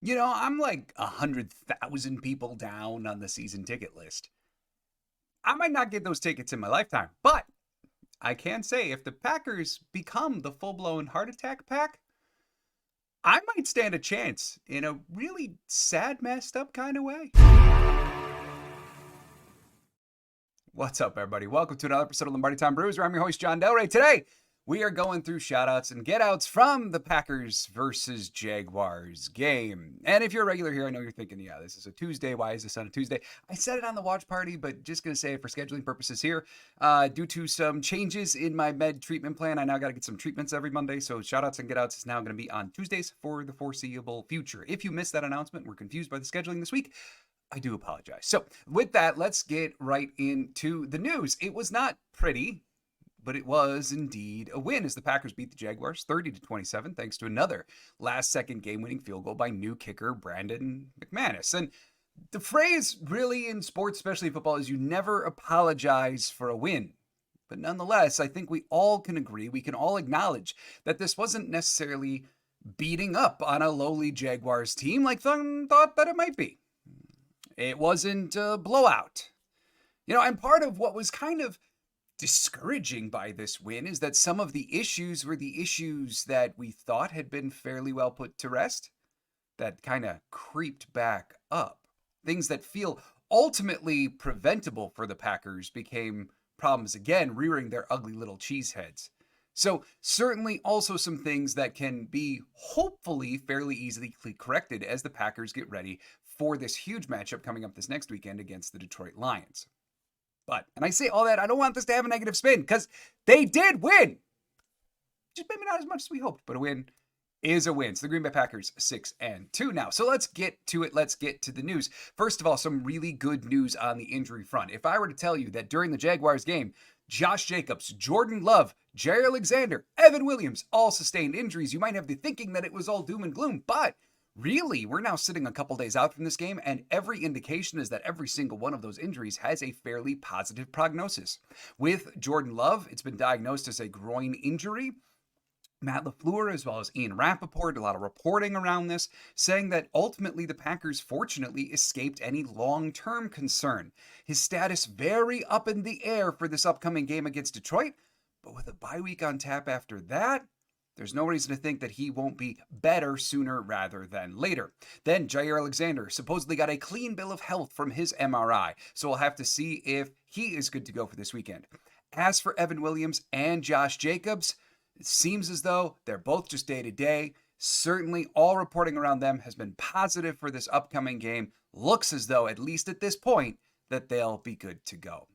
I'm like 100,000 people down on the season ticket list. I might not get those tickets in my lifetime, but I can say if the Packers become the full blown heart attack pack, I might stand a chance in a really sad, messed up kind of way. What's up, everybody? Welcome to another episode of Lombardi Time Brews, where I'm your host, John Delray. Today, we are going through shoutouts and getouts from the Packers versus Jaguars game. And if you're a regular here, I know you're thinking, yeah, this is a Tuesday. Why is this on a Tuesday? I said it on the watch party, but just going to say it for scheduling purposes here. Due to some changes in my med treatment plan, I now got to get some treatments every Monday. So shoutouts and getouts is now going to be on Tuesdays for the foreseeable future. If you missed that announcement, we're confused by the scheduling this week, I do apologize. So, with that, let's get right into the news. It was not pretty, but it was indeed a win as the Packers beat the Jaguars 30-27 thanks to another last-second game-winning field goal by new kicker Brandon McManus. And the phrase really in sports, especially football, is you never apologize for a win. But nonetheless, I think we all can agree, we can all acknowledge that this wasn't necessarily beating up on a lowly Jaguars team like some thought that it might be. It wasn't a blowout. And part of what was kind of discouraging by this win is that some of the issues were the issues that we thought had been fairly well put to rest, that kind of creeped back up. Things that feel ultimately preventable for the Packers became problems again, rearing their ugly little cheeseheads. So certainly also some things that can be hopefully fairly easily corrected as the Packers get ready for this huge matchup coming up this next weekend against the Detroit Lions. But, and I say all that, I don't want this to have a negative spin because they did win. Just maybe not as much as we hoped, but a win is a win. So the Green Bay Packers 6-2 now. So let's get to it. Let's get to the news. First of all, some really good news on the injury front. If I were to tell you that during the Jaguars game, Josh Jacobs, Jordan Love, Jair Alexander, Evan Williams all sustained injuries, you might have the thinking that it was all doom and gloom, but really, we're now sitting a couple days out from this game, and every indication is that every single one of those injuries has a fairly positive prognosis. With Jordan Love, it's been diagnosed as a groin injury. Matt LaFleur, as well as Ian Rappaport, a lot of reporting around this, saying that ultimately the Packers fortunately escaped any long-term concern. His status very up in the air for this upcoming game against Detroit, but with a bye week on tap after that, there's no reason to think that he won't be better sooner rather than later. Then Jair Alexander supposedly got a clean bill of health from his MRI, so we'll have to see if he is good to go for this weekend. As for Evan Williams and Josh Jacobs, it seems as though they're both just day-to-day. Certainly all reporting around them has been positive for this upcoming game. Looks as though, at least at this point, that they'll be good to go.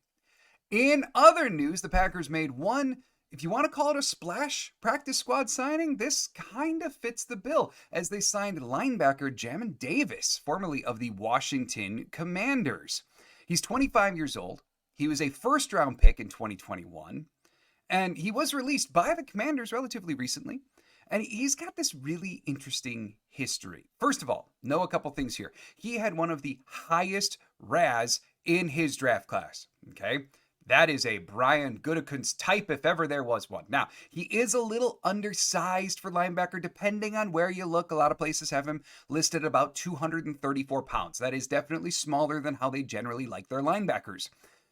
In other news, the Packers made one, if you want to call it a splash practice squad signing, this kind of fits the bill as they signed linebacker Jamin Davis, formerly of the Washington Commanders. He's 25 years old. He was a first-round pick in 2021, and he was released by the Commanders relatively recently. And he's got this really interesting history. First of all, know a couple things here. He had one of the highest RAS in his draft class, okay? That is a Brian Gutekunst type if ever there was one. Now, he is a little undersized for linebacker depending on where you look. A lot of places have him listed at about 234 pounds. That is definitely smaller than how they generally like their linebackers.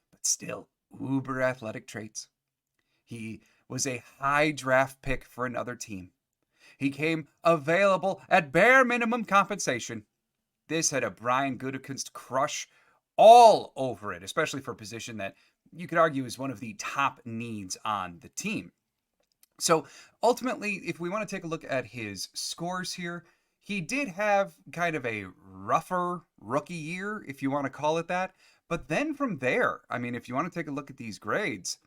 But still, uber athletic traits. He was a high draft pick for another team. He came available at bare minimum compensation. This had a Brian Gutekunst crush all over it, especially for a position that you could argue is one of the top needs on the team. So ultimately, if we want to take a look at his scores here, he did have kind of a rougher rookie year, if you want to call it that. But then from there, I mean, if you want to take a look at these grades,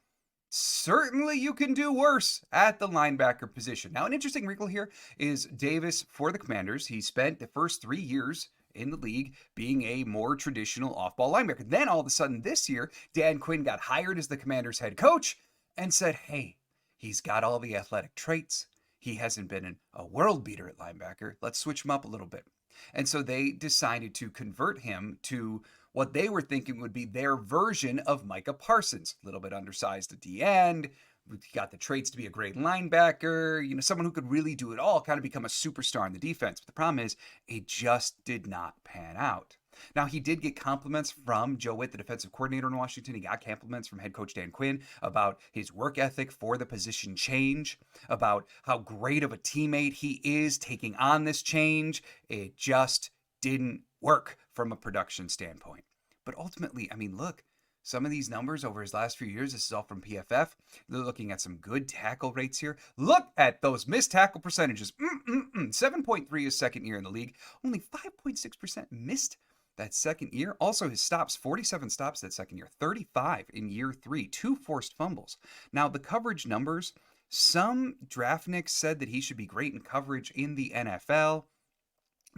certainly you can do worse at the linebacker position. Now, an interesting wrinkle here is Davis for the Commanders. He spent the first 3 years in the league being a more traditional off-ball linebacker. Then all of a sudden this year, Dan Quinn got hired as the Commanders head coach and said, hey, he's got all the athletic traits. He hasn't been a world beater at linebacker. Let's switch him up a little bit. And so they decided to convert him to what they were thinking would be their version of Micah Parsons. A little bit undersized at the end, He got the traits to be a great linebacker, someone who could really do it all, kind of become a superstar in the defense. But the problem is, it just did not pan out. Now, he did get compliments from Joe Witt, the defensive coordinator in Washington. He got compliments from head coach Dan Quinn about his work ethic for the position change, about how great of a teammate he is taking on this change. It just didn't work from a production standpoint. But ultimately, look, some of these numbers over his last few years, this is all from PFF. They're looking at some good tackle rates here. Look at those missed tackle percentages. 7.3 his second year in the league. Only 5.6% missed that second year. Also, his stops, 47 stops that second year, 35 in year 3, 2 forced fumbles. Now, the coverage numbers, some draftniks said that he should be great in coverage in the NFL.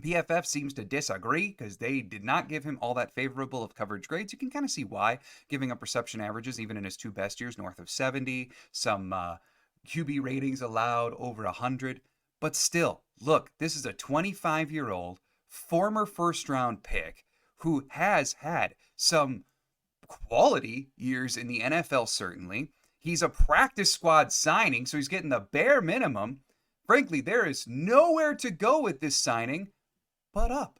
PFF seems to disagree because they did not give him all that favorable of coverage grades. You can kind of see why, giving up reception averages, even in his 2 best years, north of 70, some QB ratings allowed over 100. But still, look, this is a 25-year-old former first-round pick who has had some quality years in the NFL, certainly. He's a practice squad signing, so he's getting the bare minimum. Frankly, there is nowhere to go with this signing but up.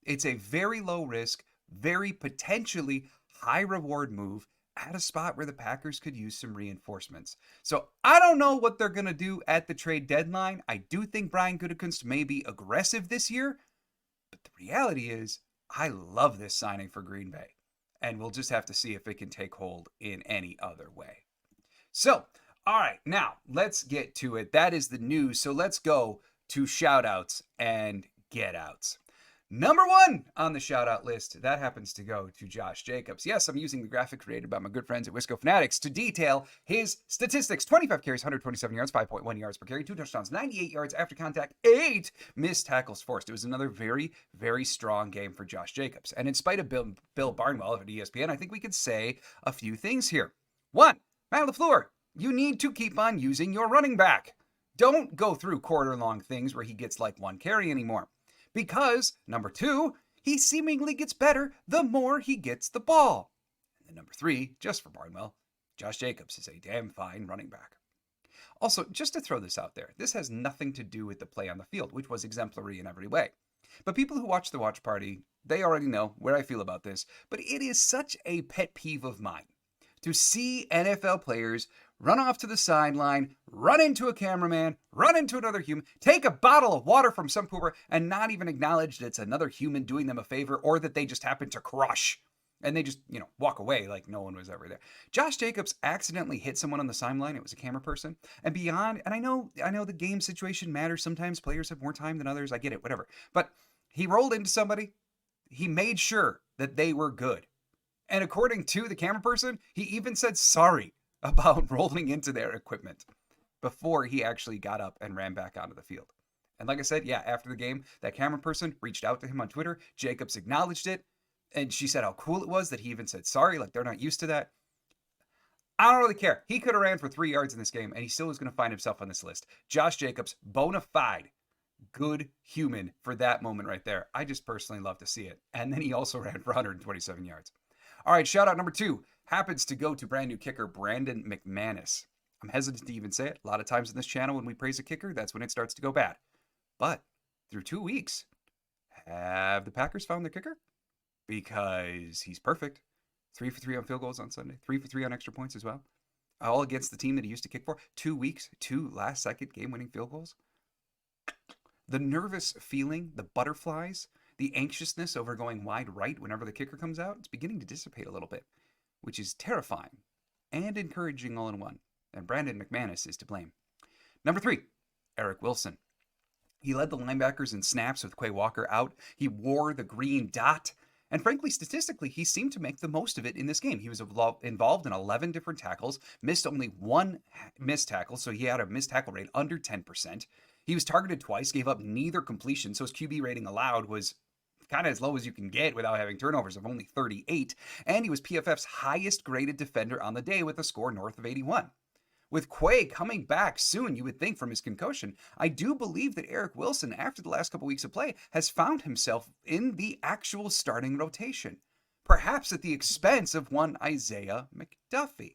It's a very low risk, very potentially high reward move at a spot where the Packers could use some reinforcements. So I don't know what they're going to do at the trade deadline. I do think Brian Gutekunst may be aggressive this year, but the reality is I love this signing for Green Bay, and we'll just have to see if it can take hold in any other way. So, all right, now let's get to it. That is the news. So let's go to shout-outs and get-outs. Number 1 on the shout-out list, that happens to go to Josh Jacobs. Yes, I'm using the graphic created by my good friends at Wisco Fanatics to detail his statistics. 25 carries, 127 yards, 5.1 yards per carry, 2 touchdowns, 98 yards after contact, 8 missed tackles forced. It was another very, very strong game for Josh Jacobs. And in spite of Bill Barnwell of ESPN, I think we could say a few things here. 1, Matt LaFleur, you need to keep on using your running back. Don't go through quarter-long things where he gets like 1 carry anymore. Because, number 2, he seemingly gets better the more he gets the ball. And then number 3, just for Barnwell, Josh Jacobs is a damn fine running back. Also, just to throw this out there, this has nothing to do with the play on the field, which was exemplary in every way. But people who watch the watch party, they already know where I feel about this, but it is such a pet peeve of mine to see NFL players run off to the sideline, run into a cameraman, run into another human, take a bottle of water from some pooper, and not even acknowledge that it's another human doing them a favor or that they just happen to crush. And they just, walk away like no one was ever there. Josh Jacobs accidentally hit someone on the sideline. It was a camera person. And beyond, and I know the game situation matters. Sometimes players have more time than others. I get it, whatever. But he rolled into somebody. He made sure that they were good. And according to the camera person, he even said sorry about rolling into their equipment before he actually got up and ran back onto the field. And like I said, yeah, after the game, that camera person reached out to him on Twitter. Jacobs acknowledged it. And she said how cool it was that he even said sorry, like they're not used to that. I don't really care. He could have ran for 3 yards in this game, and he still was going to find himself on this list. Josh Jacobs, bona fide, good human for that moment right there. I just personally love to see it. And then he also ran for 127 yards. All right, shout out number 2 happens to go to brand new kicker Brandon McManus. I'm hesitant to even say it. A lot of times in this channel when we praise a kicker, that's when it starts to go bad. But through 2 weeks, have the Packers found their kicker? Because he's perfect. 3 for 3 on field goals on Sunday. 3 for 3 on extra points as well. All against the team that he used to kick for. 2 weeks, 2 last-second game-winning field goals. The nervous feeling, the butterflies, the anxiousness over going wide right whenever the kicker comes out, it's beginning to dissipate a little bit, which is terrifying and encouraging all in one. And Brandon McManus is to blame. Number 3, Eric Wilson. He led the linebackers in snaps with Quay Walker out. He wore the green dot. And frankly, statistically, he seemed to make the most of it in this game. He was involved in 11 different tackles, missed only 1 missed tackle, so he had a missed tackle rate under 10%. He was targeted twice, gave up neither completion, so his QB rating allowed was kind of as low as you can get without having turnovers of only 38. And he was PFF's highest graded defender on the day with a score north of 81. With Quay coming back soon, you would think, from his concussion, I do believe that Eric Wilson, after the last couple weeks of play, has found himself in the actual starting rotation, perhaps at the expense of one Isaiah McDuffie.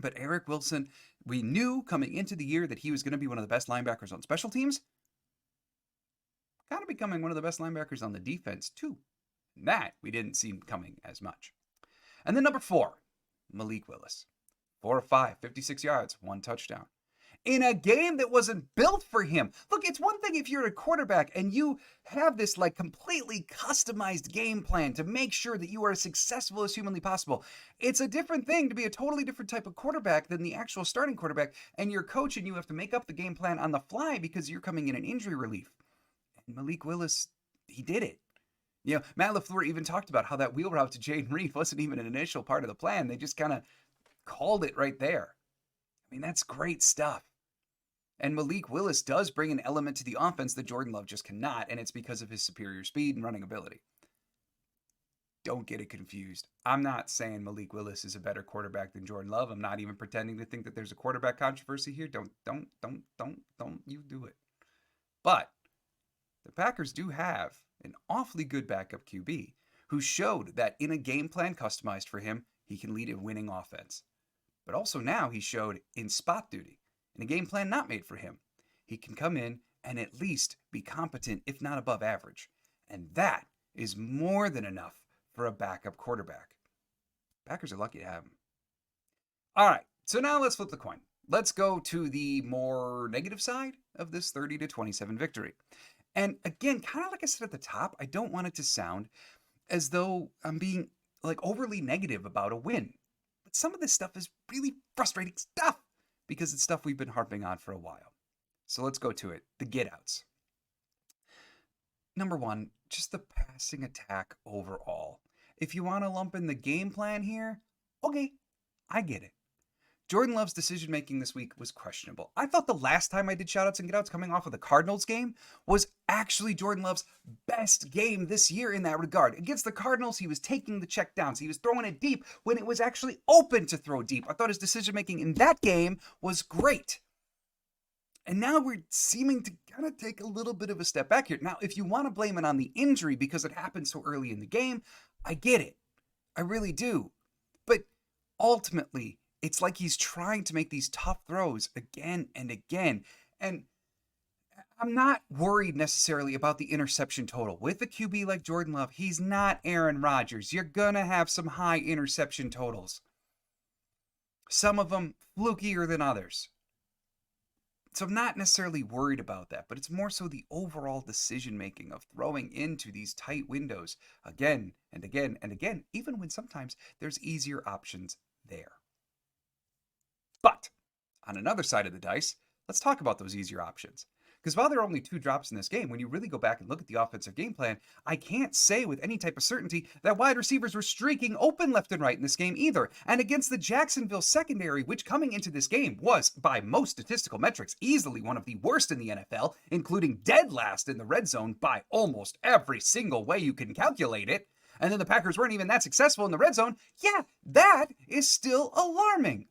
But Eric Wilson, we knew coming into the year that he was going to be one of the best linebackers on special teams. Kind of becoming one of the best linebackers on the defense, too. And that we didn't see coming as much. And then number 4, Malik Willis. 4 of 5, 56 yards, 1 touchdown. In a game that wasn't built for him. Look, it's one thing if you're a quarterback and you have this like completely customized game plan to make sure that you are as successful as humanly possible. It's a different thing to be a totally different type of quarterback than the actual starting quarterback, and your coach and you have to make up the game plan on the fly because you're coming in injury relief. And Malik Willis, he did it. You know, Matt LaFleur even talked about how that wheel route to Jaden Reed wasn't even an initial part of the plan. They just kind of called it right there. I mean, that's great stuff. And Malik Willis does bring an element to the offense that Jordan Love just cannot, and it's because of his superior speed and running ability. Don't get it confused. I'm not saying Malik Willis is a better quarterback than Jordan Love. I'm not even pretending to think that there's a quarterback controversy here. Don't you do it. But the Packers do have an awfully good backup QB who showed that in a game plan customized for him, he can lead a winning offense. But also now he showed in spot duty, in a game plan not made for him, he can come in and at least be competent, if not above average. And that is more than enough for a backup quarterback. Packers are lucky to have him. All right, so now let's flip the coin. Let's go to the more negative side of this 30-27 victory. And again, kind of like I said at the top, I don't want it to sound as though I'm being like overly negative about a win. But some of this stuff is really frustrating stuff because it's stuff we've been harping on for a while. So let's go to it. The get-outs. Number 1, just the passing attack overall. If you want to lump in the game plan here, okay, I get it. Jordan Love's decision-making this week was questionable. I thought the last time I did shout-outs and get-outs coming off of the Cardinals game was actually Jordan Love's best game this year in that regard. Against the Cardinals, he was taking the check downs. He was throwing it deep when it was actually open to throw deep. I thought his decision-making in that game was great. And now we're seeming to kind of take a little bit of a step back here. Now, if you want to blame it on the injury because it happened so early in the game, I get it. I really do. But ultimately, it's like he's trying to make these tough throws again and again. And I'm not worried necessarily about the interception total. With a QB like Jordan Love, he's not Aaron Rodgers. You're going to have some high interception totals. Some of them flukier than others. So I'm not necessarily worried about that, but it's more so the overall decision-making of throwing into these tight windows again and again and again, even when sometimes there's easier options there. But on another side of the dice, let's talk about those easier options. Because while there are only 2 drops in this game, when you really go back and look at the offensive game plan, I can't say with any type of certainty that wide receivers were streaking open left and right in this game either. And against the Jacksonville secondary, which coming into this game was, by most statistical metrics, easily one of the worst in the NFL, including dead last in the red zone by almost every single way you can calculate it, and then the Packers weren't even that successful in the red zone, yeah, that is still alarming.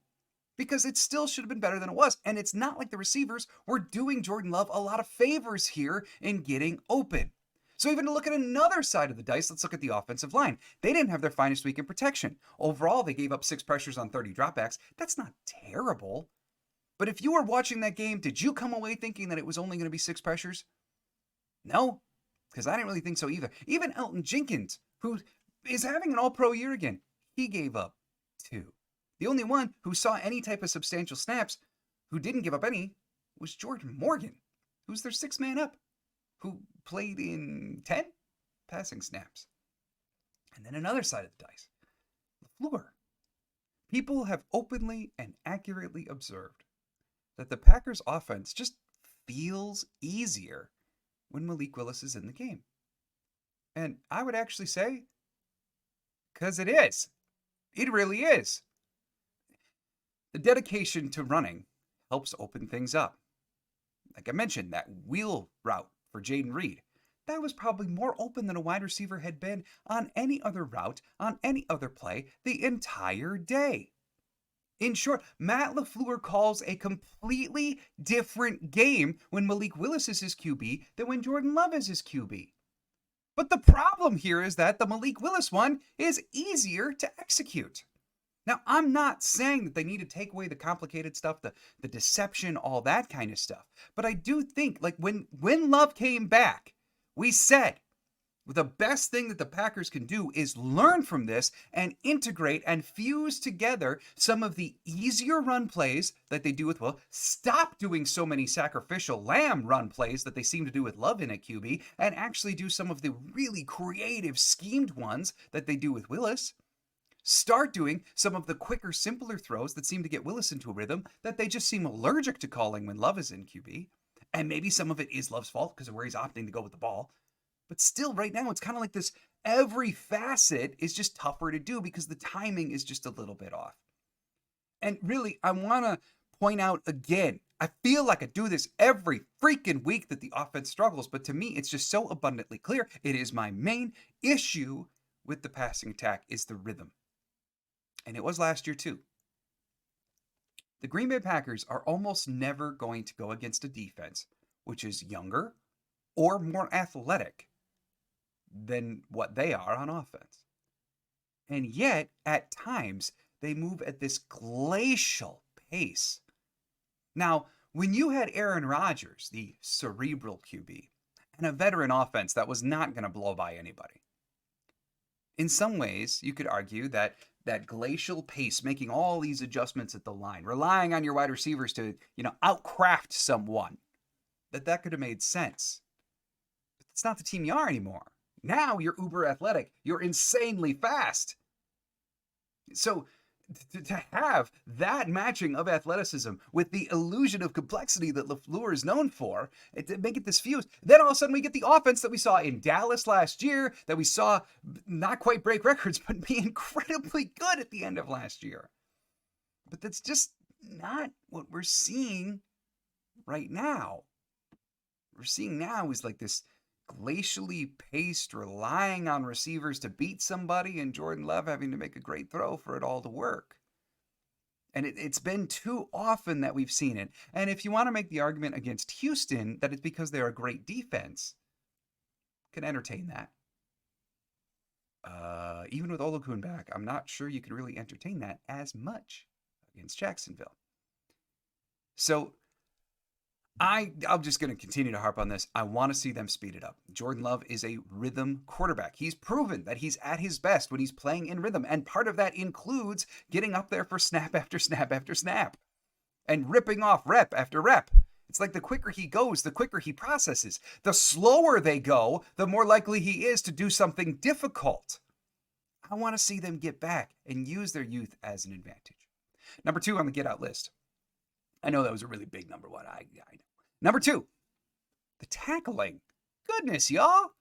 Because it still should have been better than it was. And it's not like the receivers were doing Jordan Love a lot of favors here in getting open. So even to look at another side of the dice, let's look at the offensive line. They didn't have their finest week in protection. Overall, they gave up 6 pressures on 30 dropbacks. That's not terrible. But if you were watching that game, did you come away thinking that it was only going to be 6 pressures? No, because I didn't really think so either. Even Elton Jenkins, who is having an all-pro year again, he gave up 2. The only one who saw any type of substantial snaps, who didn't give up any, was Jordan Morgan, who's their 6th man up, who played in 10 passing snaps. And then another side of the dice, LaFleur. People have openly and accurately observed that the Packers' offense just feels easier when Malik Willis is in the game. And I would actually say, because it is. It really is. The dedication to running helps open things up. Like I mentioned, that wheel route for Jaden Reed, that was probably more open than a wide receiver had been on any other route, on any other play, the entire day. In short, Matt LaFleur calls a completely different game when Malik Willis is his QB than when Jordan Love is his QB. But the problem here is that the Malik Willis one is easier to execute. Now, I'm not saying that they need to take away the complicated stuff, the deception, all that kind of stuff. But I do think, like, when Love came back, we said the best thing that the Packers can do is learn from this and integrate and fuse together some of the easier run plays that they do with Will. Stop doing so many sacrificial lamb run plays that they seem to do with Love in a QB, and actually do some of the really creative, schemed ones that they do with Willis. Start doing some of the quicker, simpler throws that seem to get Willis into a rhythm that they just seem allergic to calling when Love is in QB. And maybe some of it is Love's fault because of where he's opting to go with the ball. But still, right now, it's kind of like this, every facet is just tougher to do because the timing is just a little bit off. And really, I want to point out again, I feel like I do this every freaking week that the offense struggles, but to me, it's just so abundantly clear. It is my main issue with the passing attack is the rhythm. And it was last year too. The Green Bay Packers are almost never going to go against a defense which is younger or more athletic than what they are on offense. And yet, at times, they move at this glacial pace. Now, when you had Aaron Rodgers, the cerebral QB, and a veteran offense that was not going to blow by anybody, in some ways, you could argue that that glacial pace, making all these adjustments at the line, relying on your wide receivers to, outcraft someone, that could have made sense. But it's not the team you are anymore. Now you're uber athletic. You're insanely fast. So to have that matching of athleticism with the illusion of complexity that LaFleur is known for, to make it this fuse, then all of a sudden we get the offense that we saw in Dallas last year, that we saw not quite break records, but be incredibly good at the end of last year. But that's just not what we're seeing right now. What we're seeing now is like this glacially paced, relying on receivers to beat somebody, and Jordan Love having to make a great throw for it all to work. And it's been too often that we've seen it. And if you want to make the argument against Houston that it's because they're a great defense, can entertain that. Even with Olakun back, I'm not sure you can really entertain that as much against Jacksonville. So I'm just going to continue to harp on this. I want to see them speed it up. Jordan Love is a rhythm quarterback. He's proven that he's at his best when he's playing in rhythm. And part of that includes getting up there for snap after snap after snap and ripping off rep after rep. It's like the quicker he goes, the quicker he processes. The slower they go, the more likely he is to do something difficult. I want to see them get back and use their youth as an advantage. Number 2 on the get out list. I know that was a really big number one. I know. Number 2, the tackling. Goodness, y'all.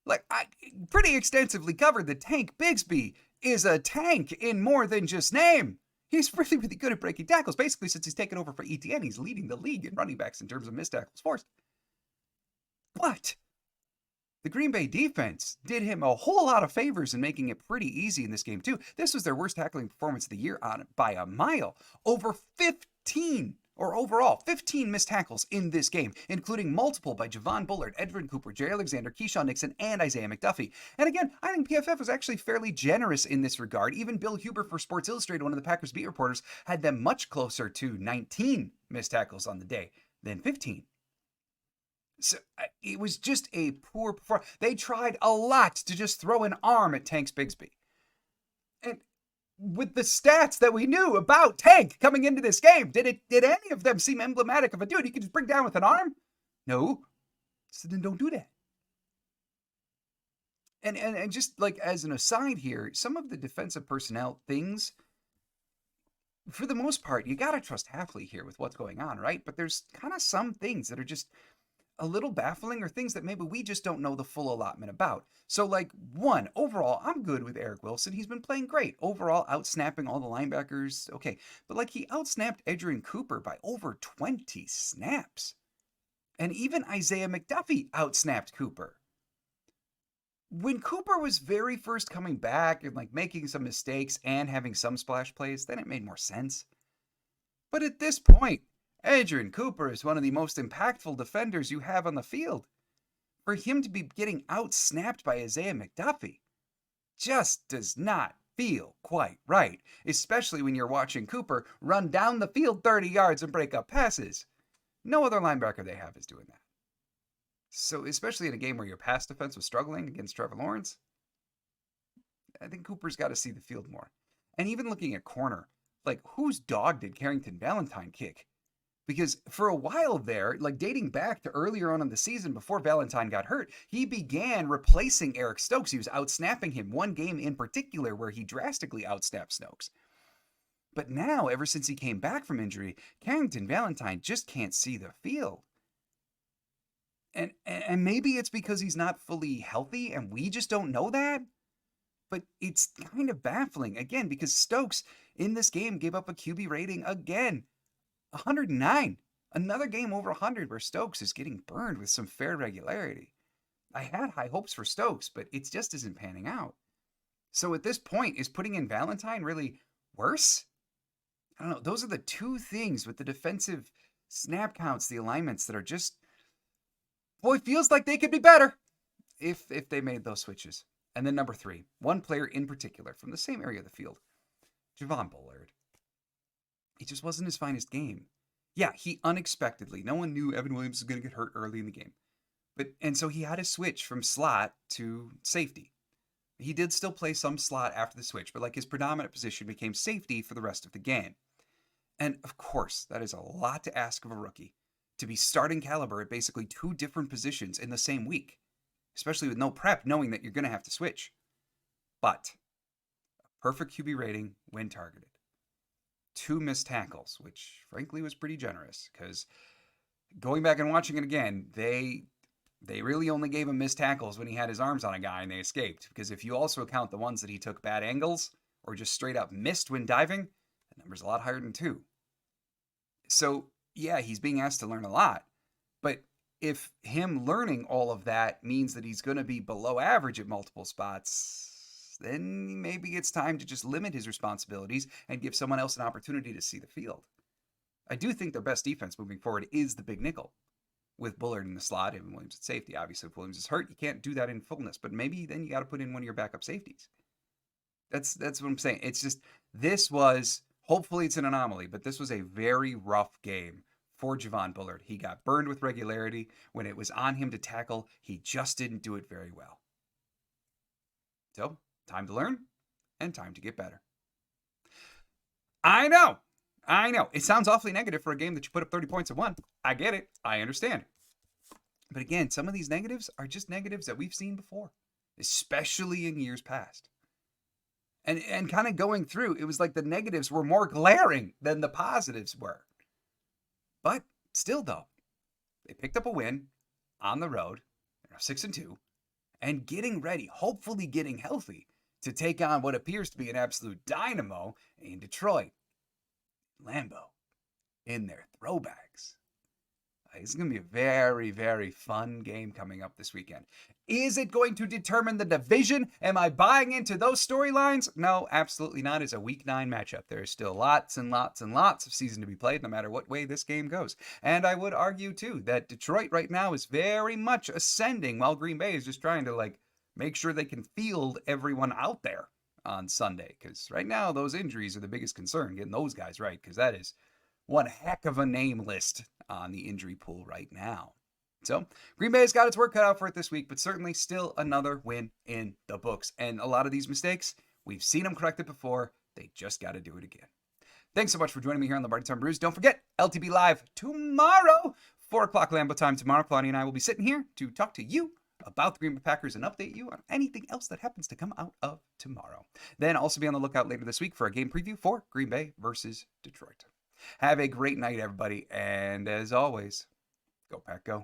Like, I pretty extensively covered that Tank Bigsby is a tank in more than just name. He's really, really good at breaking tackles. Basically, since he's taken over for ETN, he's leading the league in running backs in terms of missed tackles forced. But the Green Bay defense did him a whole lot of favors in making it pretty easy in this game, too. This was their worst tackling performance of the year by a mile. Over 15 missed tackles in this game, including multiple by Javon Bullard, Edwin Cooper, Jay Alexander, Keyshawn Nixon, and Isaiah McDuffie. And again, I think PFF was actually fairly generous in this regard. Even Bill Huber for Sports Illustrated, one of the Packers beat reporters, had them much closer to 19 missed tackles on the day than 15. So it was just a poor performance. They tried a lot to just throw an arm at Tank Bigsby. And with the stats that we knew about Tank coming into this game, did any of them seem emblematic of a dude you could just bring down with an arm? No. So then don't do that. And just like as an aside here, some of the defensive personnel things, for the most part, you got to trust Hafley here with what's going on, right? But there's kind of some things that are just a little baffling, or things that maybe we just don't know the full allotment about. So like, one, overall, I'm good with Eric Wilson. He's been playing great. Overall, outsnapping all the linebackers. Okay. But like, he outsnapped Edgerrin Cooper by over 20 snaps. And even Isaiah McDuffie outsnapped Cooper. When Cooper was very first coming back and like making some mistakes and having some splash plays, then it made more sense. But at this point, Edgerrin Cooper is one of the most impactful defenders you have on the field. For him to be getting outsnapped by Isaiah McDuffie just does not feel quite right, especially when you're watching Cooper run down the field 30 yards and break up passes. No other linebacker they have is doing that. So, especially in a game where your pass defense was struggling against Trevor Lawrence, I think Cooper's got to see the field more. And even looking at corner, like, whose dog did Carrington Valentine kick? Because for a while there, like dating back to earlier on in the season before Valentine got hurt, he began replacing Eric Stokes. He was outsnapping him, one game in particular where he drastically outsnapped Stokes. But now, ever since he came back from injury, Carrington Valentine just can't see the field. And maybe it's because he's not fully healthy and we just don't know that. But it's kind of baffling, again, because Stokes in this game gave up a QB rating again. 109. Another game over 100 where Stokes is getting burned with some fair regularity. I had high hopes for Stokes, but it just isn't panning out. So at this point, is putting in Valentine really worse? I don't know. Those are the two things with the defensive snap counts, the alignments that are just, boy, feels like they could be better if they made those switches. And then number 3, one player in particular from the same area of the field, Javon Bullard. It just wasn't his finest game. Yeah, he unexpectedly, no one knew Evan Williams was going to get hurt early in the game. And so he had to switch from slot to safety. He did still play some slot after the switch, but like his predominant position became safety for the rest of the game. And of course, that is a lot to ask of a rookie, to be starting caliber at basically 2 different positions in the same week, especially with no prep, knowing that you're going to have to switch. But a perfect QB rating when targeted. 2 missed tackles, which frankly was pretty generous, because going back and watching it again, they really only gave him missed tackles when he had his arms on a guy and they escaped. Because if you also count the ones that he took bad angles or just straight up missed when diving, the number's a lot higher than 2. So yeah, he's being asked to learn a lot. But if him learning all of that means that he's going to be below average at multiple spots, then maybe it's time to just limit his responsibilities and give someone else an opportunity to see the field. I do think their best defense moving forward is the big nickel, with Bullard in the slot and Williams at safety. Obviously, if Williams is hurt, you can't do that in fullness, but maybe then you got to put in one of your backup safeties. That's what I'm saying. It's just, this was, hopefully it's an anomaly, but this was a very rough game for Javon Bullard. He got burned with regularity. When it was on him to tackle, he just didn't do it very well. So, time to learn and time to get better. I know. It sounds awfully negative for a game that you put up 30 points and won. I get it. I understand. But again, some of these negatives are just negatives that we've seen before, especially in years past. And kind of going through, it was like the negatives were more glaring than the positives were. But still, though, they picked up a win on the road. They're 6-2, and getting ready, hopefully getting healthy, to take on what appears to be an absolute dynamo in Detroit. Lambeau in their throwbacks. It's going to be a very, very fun game coming up this weekend. Is it going to determine the division? Am I buying into those storylines? No, absolutely not. It's a Week 9 matchup. There is still lots and lots and lots of season to be played, no matter what way this game goes. And I would argue, too, that Detroit right now is very much ascending, while Green Bay is just trying to, make sure they can field everyone out there on Sunday. Because right now, those injuries are the biggest concern, getting those guys right, because that is one heck of a name list on the injury pool right now. So Green Bay's got its work cut out for it this week, but certainly still another win in the books. And a lot of these mistakes, we've seen them corrected before. They just got to do it again. Thanks so much for joining me here on Lombardi Time Brews. Don't forget, LTB Live tomorrow, 4 o'clock Lambeau time tomorrow. Claudia and I will be sitting here to talk to you about the Green Bay Packers and update you on anything else that happens to come out of tomorrow. Then also be on the lookout later this week for a game preview for Green Bay versus Detroit. Have a great night, everybody. And as always, go Pack, go.